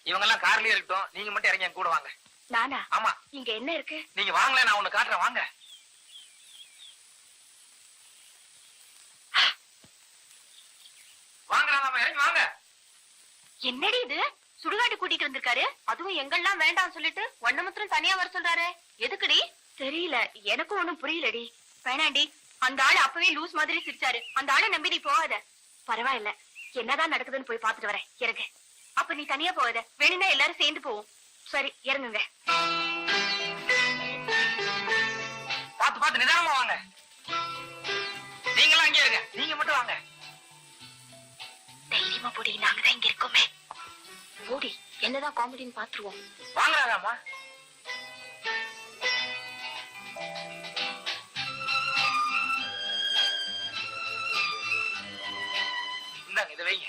இவங்க எல்லாம் கார்லயே இருக்கட்டும், நீங்க மட்டும் இறங்கி கூட வாங்க. நானா? ஆமா. இங்க என்ன இருக்கு? நீங்க வாங்கல, நான் ஒண்ணு காட்டுறேன், வாங்க. வாங்க ராதாமா, இறங்கி வாங்க. என்னடி இது? சுடுகாட்டு கூட்டிட்டு வந்திருக்காரு, அதுவும் எங்கெல்லாம் வேண்டாம் சொல்லிட்டு ஒண்ணு மாத்திரம் தனியா வர சொல்றாரு. எதுக்குடி? தெரியல, எனக்கும் ஒண்ணும் புரியலடி. வேணாண்டி, அந்த ஆளு அப்பவே லூஸ் மாதிரி சிரிச்சாரு. அந்த ஆளை நம்பி நீ போகாத. பரவாயில்ல, என்னதான் நடக்குதுன்னு போய் பாத்துட்டு வரேன், இறங்கு. அப்ப நீ தனியா போகாத, வேணும்னா எல்லாரும் சேர்ந்து போவோம். சரி, இறங்குங்க. பாத்து பாத்து நிதானமா வாங்க. நீங்களும் அங்கே இருங்க, நீங்க மட்டும் வாங்க. தைரியமா போடி, நாங்கதான் இங்க இருக்கோமே. போடி, என்னதான் காமெடின்னு பாத்துருவோம். வாங்க ராதாமா. இந்தாங்க, இதை வைங்க.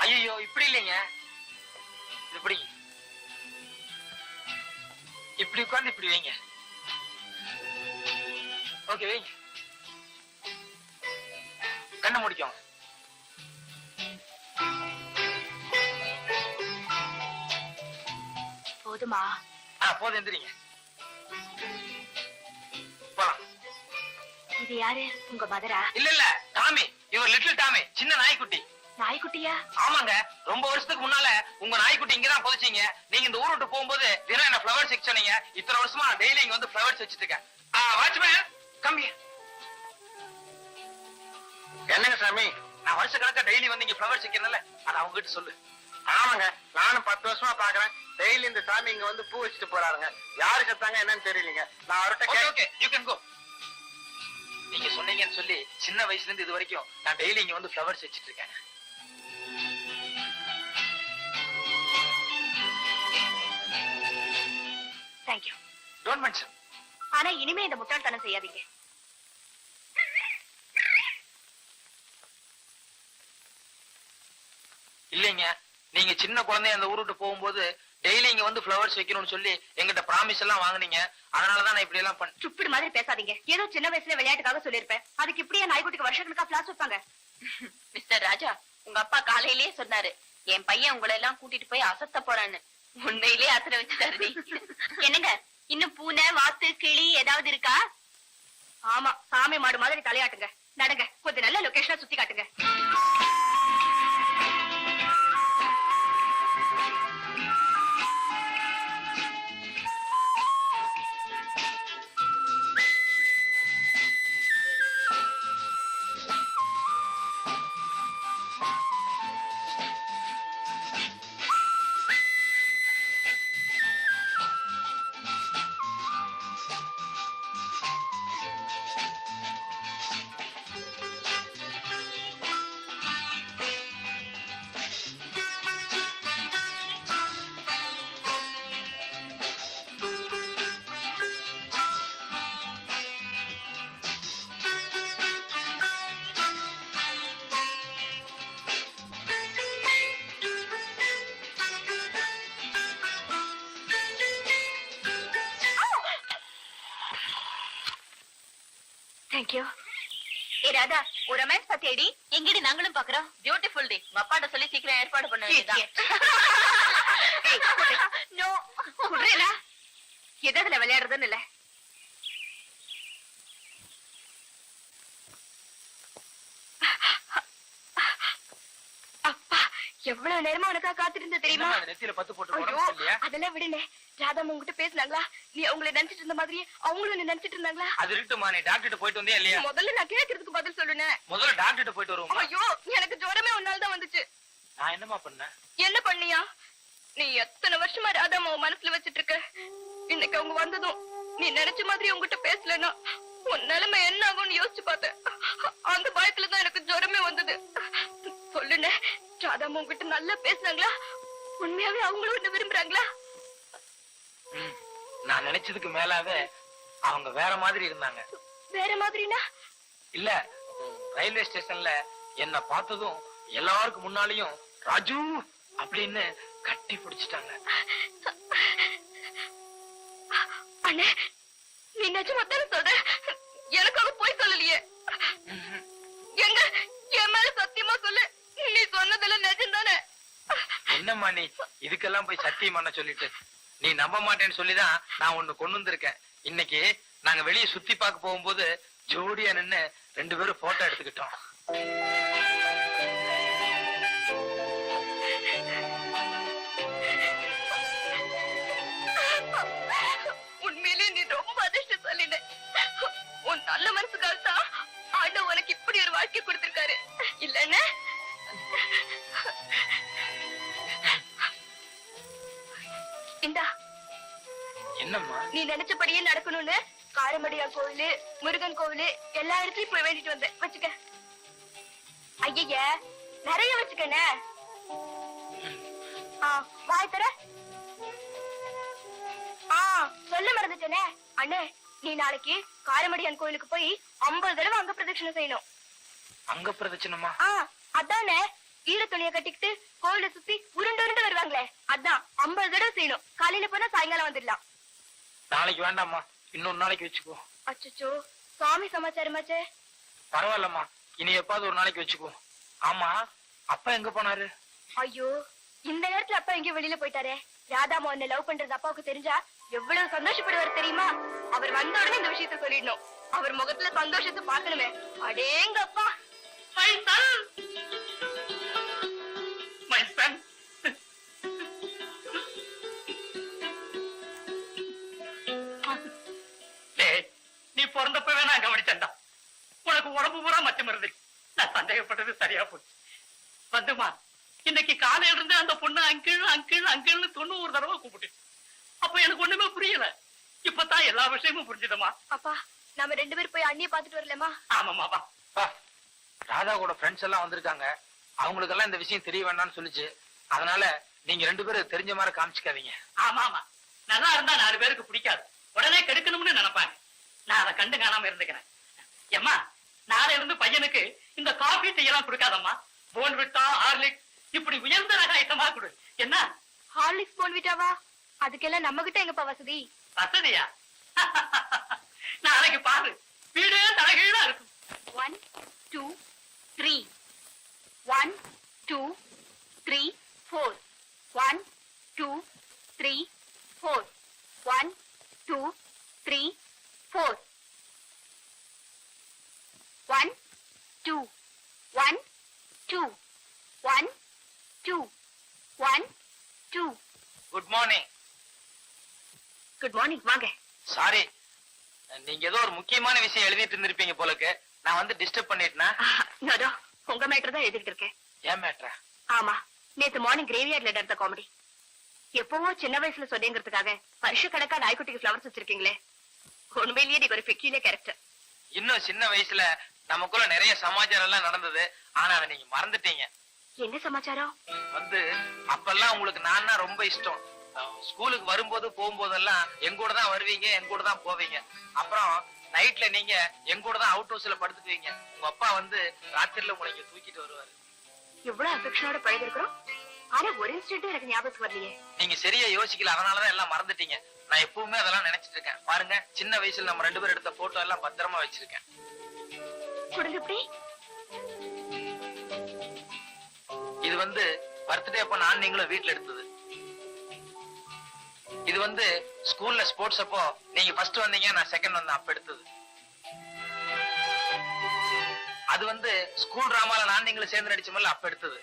ஐயோ, இப்படி இல்லைங்க, இப்படி இப்படி உட்கார்ந்து இப்படி வைங்க. ஓகே, வைங்க. கண்ணை முடிக்கோங்க. போதுமா? போதும், எந்திரிங்க. போலாம். இது யாரு? உங்க மதரா? இல்ல இல்ல, டாமி. இவர் லிட்டில் டாமி, சின்ன நாய்க்குட்டி. நாய்க்குட்டியா? ஆமாங்க, ரொம்ப வருஷத்துக்கு முன்னால உங்க நாய்க்குட்டி இங்கதான் புதைச்சீங்க. நீங்க இந்த ஊர் விட்டு போகும்போது தினம் என்ன ஃபிளவர்ஸ் வச்சு சொன்னீங்க. இத்தனை வருஷமா டெய்லி இங்க வந்து ஃபிளவர்ஸ் வச்சுட்டு இருக்கேன். வாட்ச்மேன், கம்பி. என்னங்க சாமி, நான் வருஷ கணக்கா டெய்லி வந்து இங்க ஃபிளவர்ஸ் வைக்கிறேன்ல, அதை அவங்க கிட்ட சொல்லு. ஆமாங்க, நானும் 10 வருஷமா பாக்குறேன். டெய்லி இந்த சாமி இங்க வந்து பூ வச்சுட்டு போறாருங்க. யாரு செத்தாங்க என்னன்னு தெரியலீங்க. நான் அவர்கிட்ட ஓகே, யூ கேன் கோ. நீங்க சொன்னீங்கன்னு சொல்லி சின்ன வயசுல இருந்து இது வரைக்கும் நான் டெய்லி இங்க வந்து ஃபிளவர்ஸ் வச்சிட்டு இருக்கேன். தேங்க்யூ. Don't mention. ஆனா இனிமே இந்த முட்டாள்தனம் செய்யாதீங்க. இல்லைங்க, நீங்க சின்ன குழந்தைய அந்த ஊரு விட்டு போகும்போது டெய்லி இங்க வந்து ஃபிளவர்ஸ் வைக்கணும்னு சொல்லி எங்கிட்ட ப்ராமிஸ் எல்லாம் வாங்குனீங்க. அதனாலதான் நான் இப்படி எல்லாம் பண்ணேன். சுப்பிடு மாதிரி பேசாதீங்க. ஏதோ சின்ன வயசுல விளையாட்டுக்காக சொல்லிருப்பேன். அதுக்கு இப்படியே நாய்க்குட்டிக்கு வருஷக்கணக்கா பிளாஸ் வைப்பாங்க? மிஸ்டர் ராஜா, உங்க அப்பா காலையிலேயே சொன்னாரு, என் பையன் உங்களை எல்லாம் கூட்டிட்டு போய் அசத்த போறான்னு. உண்மையிலேயே அசர வச்சுட்டாரு. என்னங்க, இன்னும் பூனை, வாத்து, கிளி ஏதாவது இருக்கா? ஆமா, சாமி மாடு மாதிரி தலையாட்டுங்க. நடங்க, கொஞ்சம் நல்ல லொகேஷனா சுத்தி காட்டுங்க. தேங்க்யூ. ஏ ராதா, ஒரு ரொமான்ஸ் பத்தியடி? எங்கடி நாங்களும் பாக்குறோம். பியூட்டிஃபுல் டே. அப்பாட்ட சொல்லி சீக்கிரம் ஏற்பாடு பண்ண வேண்டியதுதான். நோ, குடுறேனா? எதுல விளையாடுறதுன்னு இல்ல. அப்பா, எவ்வளவு நேரமா உனக்கா காத்துட்டு இருந்த தெரியுமா? நெத்தியில பத்து போட்டு அதெல்லாம் விடுனே. ராதா உங்ககிட்ட பேசினாங்களா? நீ அவங்களை நினைச்சிட்டு இருந்த மாதிரி அவங்களும் நினைச்சிட்டு இருந்தாங்களா? அது இருக்குமா, நீ டாக்டர் போயிட்டு வந்தே இல்லையா? முதல்ல நான் கேட்கறதுக்கு பதில் சொல்லுனே. முதல்ல டாக்டர் போயிட்டு வருவோம். ஐயோ, எனக்கு ஜுரமே ஒன்னால தான் வந்துச்சு. நான் என்னமா பண்ணேன்? என்ன பண்ணியா? நீ எத்தனை வருஷமா ராதாமா மனசுல வச்சிட்டு இருக்க. இன்னைக்கு அவங்க வந்ததும் நீ நினைச்ச மாதிரி உங்ககிட்ட பேசலன்னா உன் நிலைமை என்ன ஆகும்னு யோசிச்சு பார்த்தேன். அந்த பயத்துலதான் எனக்கு ஜுரமே வந்தது. சொல்லுனே, ராதாமா உங்ககிட்ட நல்லா பேசினாங்களா? உண்மையாவே அவங்களும் என்ன விரும்புறாங்களா? நான் நினைச்சதுக்கு மேலாவே அவங்க வேற மாதிரி இருந்தாங்க. வேற மாதிரினா? இல்ல, ரயில்வே ஸ்டேஷன்ல என்ன பார்த்ததும் எல்லாருக்கும் முன்னாலையும் ராஜு அப்படின்னு கட்டி பிடிச்சிட்டாங்க. அண்ணே, நீ நிஜமா தானே சொல்ற? எனக்கு அவ போய் சொல்லலையே. எங்க என் மேல சத்தியமா சொல்லு, நீ சொன்னதெல்லாம் நிஜம்தானே? என்னம்மா நீ இதுக்கெல்லாம் போய் சத்தியம் பண்ண சொல்லிட்டு நீ நம்ப மாட்டேன்னு சொல்லிதான் நான் ஒண்ணு கொண்டு வந்திருக்கேன். இன்னைக்கு நாங்க வெளியே சுத்தி பார்க்க போகும்போது ஜோடியா நின்னு 2 பேரும் போட்டோ எடுத்துக்கிட்டோம். உண்மையிலே நீ ரொம்ப அதிர்ஷ்டசாலின. உன் நல்ல மனசுக்காக தான் ஆண்டவன் உனக்கு இப்படி ஒரு வாழ்க்கை கொடுத்திருக்காரு. இல்லன்னா இந்தா என்னம்மா நீ நினைச்சபடியே நடக்கணும்னு காரமடியார் கோவிலு, முருகன் கோவிலு எல்லா இடத்துலயும் போய் வேண்டிட்டு வந்தேன். வச்சுக்க. ஐய நிறைய வச்சுக்கண்ணே. வாய் தர. சொல்ல மறந்துட்டேனே அண்ணே, நீ நாளைக்கு காரமடியான் கோயிலுக்கு போய் 50 தடவை அங்க பிரதட்சணை செய்யணும். அங்க பிரதட்சணமா? அதானே, ஈர துணியை கட்டிக்கிட்டு கோவில சுத்தி உருண்டு உருண்டு வருவாங்களே, அதான் 50 தடவை செய்யணும். காலையில போனா சாயங்காலம் வந்துடலாம். நாளைக்கு வேண்டாம்மா, இன்னொரு நாளைக்கு வச்சுக்கோ. அச்சோ, சுவாமி சமாச்சாரமாச்சே. பரவாயில்லம்மா, இனி எப்பாவது ஒரு நாளைக்கு வச்சுக்கோ. ஆமா, அப்பா எங்க போனாரு? ஐயோ, இந்த நேரத்துல அப்பா எங்கேயும் வெளியில போயிட்டாரே. ராதா மோகனை லவ் பண்றது அப்பாவுக்கு தெரிஞ்சா எவ்வளவு சந்தோஷப்படுவார் தெரியுமா? அவர் வந்த உடனே இந்த விஷயத்த சொல்லிடணும். அவர் முகத்துல சந்தோஷத்தை பாக்கணுமே. அடேங்க அப்பா. நீ பிறந்தப்பவே நான் கவனிச்சேன்டா. உனக்கு உடம்பு பூரா மச்சம் இருந்துச்சு. நான் சந்தேகப்பட்டது சரியா போச்சு. வந்துமா, இன்னைக்கு காலையில இருந்து அந்த பொண்ணு அங்கிள் அங்கிள் அங்கிள்னு 90 தடவை கூப்பிட்டு. அப்ப எனக்கு ஒண்ணுமே புரியல. இப்பதான் எல்லா விஷயமும் புரிஞ்சுதமா. அப்பா, நாம 2 பேரும் போய் அண்ணியை பாத்துட்டு வரலாமா? ஆமாமாப்பா. ராதா கூட ஃப்ரெண்ட்ஸ் எல்லாம் வந்திருக்காங்க. அவங்களுக்கு எல்லாம் இந்த விஷயம் தெரிய வேண்டாம்னு சொல்லிச்சு. அதனால நீங்க 2 பேரும் தெரிஞ்ச மாதிரி காமிச்சுக்காதீங்க. ஆமா ஆமா, நல்லா இருந்தா 4 பேருக்கு பிடிக்காது. உடனே கெடுக்கணும்னு நினைப்பாங்க. நான் அதை கண்டு காணாம இருந்துக்கிறேன். ஏம்மா, நாளை இருந்து பையனுக்கு இந்த காபி டீ எல்லாம் கொடுக்காதம்மா. போன்விட்டா, ஹார்லிக்ஸ் இப்படி உயர்ந்த ரக ஐட்டமா கொடு. என்ன? ஹார்லிக்ஸ் போன்விட்டாவா? அதுக்கெல்லாம் நம்ம கிட்ட எங்கப்பா வசதி? வசதியா? நாளைக்கு பாரு, வீடே தலைகீழா இருக்கும். 1 2 3 1 2 3 4 1 2 3 4 1 2 3 4 1 2 1 2 1 2 1 2. Good morning. Good morning. வாங்க. சாரி, நீங்க ஏதோ ஒரு முக்கியமான விஷயம் எழுதிட்டு இருந்திருப்பீங்க போலக்கு. நான் வந்து டிஸ்டர்ப் பண்ணிட்டேனா? நோ, உங்க மேட்டர் தான் எழுதிட்டு இருக்கேன். ஏன் மேட்டரா? ஆமா, நேத்து மார்னிங் கிரேவியார்ட்ல நடந்த காமெடி. எப்பவோ சின்ன வயசுல சொன்னேங்கிறதுக்காக வருஷ கணக்கா நாய்க்குட்டிக்கு ஃபிளவர்ஸ் வச்சிருக்கீங்களே, உண்மையிலேயே நீங்க ஒரு பெக்யூலியர் கேரக்டர். இன்னும் சின்ன வயசுல நமக்குள்ள நிறைய சமாச்சாரம் எல்லாம் நடந்தது. ஆனா அதை நீங்க மறந்துட்டீங்க. என்ன சமாச்சாரம்? வந்து அப்பெல்லாம் உங்களுக்கு நான் ரொம்ப இஷ்டம். ஸ்கூலுக்கு வரும்போது போகும்போதெல்லாம் எங்கூட தான் வருவீங்க, எங்கூட தான் போவீங்க. அப்புறம் நைட்ல நீங்க எங்கூட தான் அவுட் ஹவுஸ்ல படுத்துக்குவீங்க. உங்க அப்பா வந்து ராத்திரில உங்களை இங்க தூக்கிட்டு வருவாரு. எவ்வளவு அஃபெக்ஷனோட பழகி இருக்கிறோம். ஆனா ஒரு இன்ஸ்டன்ட் எனக்கு ஞாபகத்துக்கு வரலையே. நீங்க சரியா யோசிக்கல, அதனாலதான் எல்லாம் மறந்துட்டீங்க. நான் எப்பவுமே அதெல்லாம் நினைச்சிட்டு இருக்கேன். பாருங்க, சின்ன வயசுல நம்ம 2 பேரும் எடுத்த போட்டோ எல்லாம் பத்திரமா வச்சிருக்கேன். கொடுங்க இப்படி. இது வந்து பர்த்டே அப்ப நான் நீங்களும் வீட்டுல எடுத்தது. இது வந்து ஸ்கூல்ல ஸ்போர்ட்ஸ் அப்போ நீங்க ஃபர்ஸ்ட் வந்தீங்க, நான் செகண்ட் வந்தேன், அப்ப எடுத்தது. அது வந்து ஸ்கூல் டிராமால நான் நீங்களும் சேர்ந்து நடிச்சோம்ல, அப்ப எடுத்தது.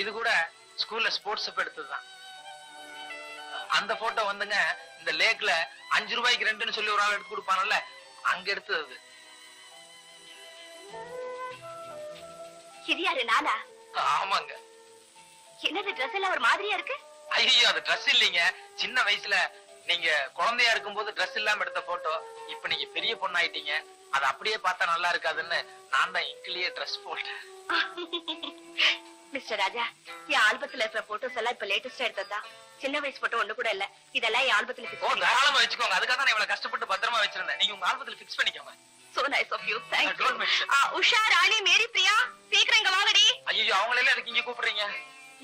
இது கூட ஸ்கூல்ல ஸ்போர்ட்ஸ் அப்ப எடுத்ததுதான். அந்த போட்டோ வந்துங்க இந்த லேக்ல 5 ரூபாய்க்கு 2ன்னு சொல்லி ஒரு ஆள் எடுத்து கொடுப்பானல்ல, அங்க எடுத்தது. இது யாரு, நானா? ஆமாங்க. என்னது ட்ரெஸ் எல்லாம் ஒரு மாதிரியா இருக்கு? ஐயோ, அது ட்ரெஸ் இல்லீங்க. சின்ன வயசுல நீங்க குழந்தையா இருக்கும்போது ட்ரெஸ் இல்லாம எடுத்த போட்டோ. இப்ப நீங்க பெரிய பொண்ணு ஆயிட்டீங்க, அது அப்படியே பார்த்தா நல்லா இருக்காதுன்னு நான் தான் இங்கிலேயே ட்ரெஸ் போட்டேன். மிஸ்டர் ராஜா, என் ஆல்பத்துல இருக்கிற போட்டோஸ் எல்லாம் இப்ப லேட்டஸ்டா எடுத்ததா. சின்ன வயசு போட்டோ ஒண்ணு கூட இல்ல. இதெல்லாம் என் ஆல்பத்துல ஓ, தாராளமா வச்சுக்கோங்க. அதுக்காக தான் இவ்வளவு கஷ்டப்பட்டு பத்திரமா வச்சிருந்தேன். நீங்க உங்க ஆல்பத்துல ஃபிக்ஸ் பண்ணிக்கோங்க. So nice of you. Thank you. Don't mention. Usha, Rani, Mary, Priya, சீக்கிரம் இங்க வாங்கடி. ஐயோ, அவங்கள எல்லாம் அதுக்கு இங்க கூப்பிடுறீங்க?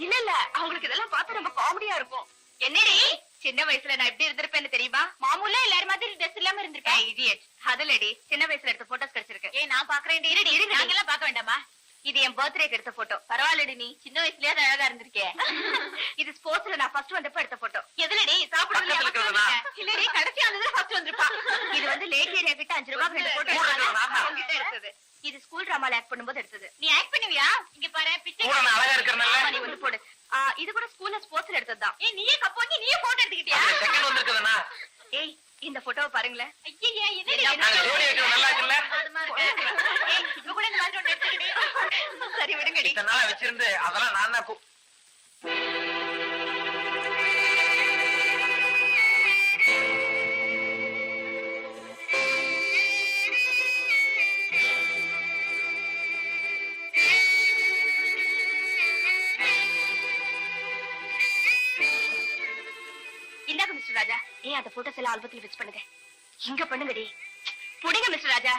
இல்ல இல்ல, அவங்களுக்கு இதெல்லாம் பார்த்தா ரொம்ப காமெடியா இருக்கும். என்னடி சின்ன வயசுல நான் எப்படி இருந்திருப்பேன்னு தெரியுமா? மாமூலா எல்லாரும் மாதிரி ட்ரெஸ் இல்லாம இருந்திருப்பேன். இடியட். அதுலடி சின்ன வயசுல எடுத்த போட்டோஸ் கிடைச்சிருக்கு. நான் பாக்குறேன். இருடி நாங்கெல்லாம் பார்க்க வேண்டாமா? இது என் பர்த்டேக்கு எடுத்த போட்டோ. பரவாயில்லடி, நீ சின்ன வயசுலயே அழகா இருந்திருக்கே. இது ஸ்போர்ட்ஸ்ல நான் ஃபர்ஸ்ட் வந்தப்ப எடுத்த போட்டோ. எதுலடி சாப்பிடுறதுல? இல்லடி, கடைசி ஆனதுல ஃபர்ஸ்ட் வந்திருப்பா. இது வந்து லேக் ஏரியா கிட்ட 5 ரூபாய்க்கு ரெண்டு போட்டோ உங்ககிட்ட எடுத்தது. இது ஸ்கூல் டிராமால ஆக்ட் பண்ணும்போது எடுத்தது. நீ ஆக்ட் பண்ணுவியா? இங்க பாரு, பிச்சை அழகா இருக்கறனால நீ வந்து போடு. இது கூட ஸ்கூல்ல ஸ்போர்ட்ஸ்ல எடுத்ததுதான். நீயே கப்போங்கி நீயே போட்டோ எடுத்துக்கிட்டியா? செகண்ட் வந்திருக்குதுனா? ஏய், இந்த போட்டோவை பாருங்களேன். ஐயே, என்னடி ஜோடி வைக்கிறது நல்லா இருக்குல்ல? ஏய், இங்க கூட இந்த மாதிரி ஒண்ணு எடுத்துக்கிடு. சரி விடுங்கடி. இத்தனை நாளா வச்சிருந்து அதெல்லாம் நான் தான் இந்தாங்க மிஸ்டர் ராஜா. ஏன் அந்த போட்டோஸ் எல்லாம் ஆல்பத்துல வெச் பண்ணுங்க. இங்க பண்ணுங்கடி. புடிங்க மிஸ்டர் ராஜா.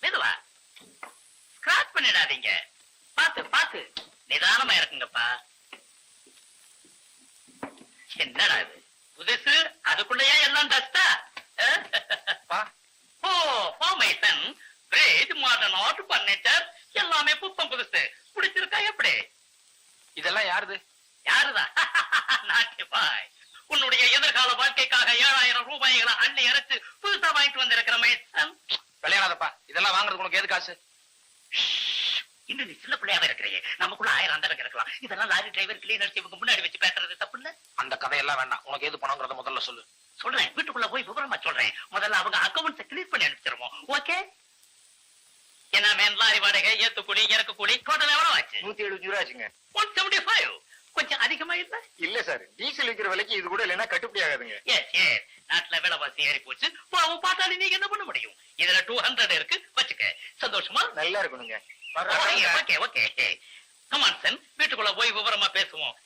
மெதுவா ஸ்கிராச் பண்ணிடாதீங்க. பாத்து பாத்து நிதானமா இருக்குங்கப்பா. என்னடா இது புதுசு, அதுக்குள்ளேயே எல்லாம் டஸ்டா? Oh formation, great, modern art, furniture எல்லாமே புத்தம் புதுசு. பிடிச்சிருக்கா எப்படி? இதெல்லாம் யாருது? யாருதான்? நாட்டிபாய், உன்னுடைய எதிர்கால வாழ்க்கைக்காக 7000 ரூபாய்களை அள்ளி அரைச்சு புதுசா வாங்கிட்டு வந்திருக்கிற மேசன். விளையாடாதப்பா, இதெல்லாம் வாங்குறதுக்கு உனக்கு எது காசு? இன்னும் நீ சின்ன பிள்ளையாவே இருக்கிறீங்க. நமக்குள்ள 1000 அந்தரங்க இருக்கலாம். இதெல்லாம் லாரி டிரைவர், கிளீனர் இவங்க முன்னாடி வச்சு பேசுறது தப்பு இல்ல? அந்த கதையெல்லாம் வேண்டாம். உனக்கு எது பணங்கிறத முதல்ல சொல்லு. சொல்றேன், வீட்டுக்குள்ள போய் விவரமா சொல்றேன். முதல்ல அவங்க அக்கௌண்ட்ஸ் கிளியர் பண்ணி அனுப்பிச்சிருவோம். ஓகே? என்ன மேன், லாரி வாடகை, ஏத்து கூலி, இறக்கு கூலி டோட்டல் எவ்வளவு ஆச்சு? 175 ரூபா ஆச்சுங்க. 175. கொஞ்சம் அதிகமா இல்ல? இல்ல சார், டீசல் விக்கிற விலைக்கு இது கூட இல்லைன்னா கட்டுப்படி ஆகாதுங்க. நாட்டுல விலைவாசி ஏறி போச்சு. பாவம் பாட்டாளி, நீங்க என்ன பண்ண முடியும்? இதுல 200 இருக்கு, வச்சுக்க. சந்தோஷமா? நல்லா இருக்கணுங்க. Okay okay. கமான் சன், வீட்டுக்குள்ள போய் விவரமா பேசுவோம்.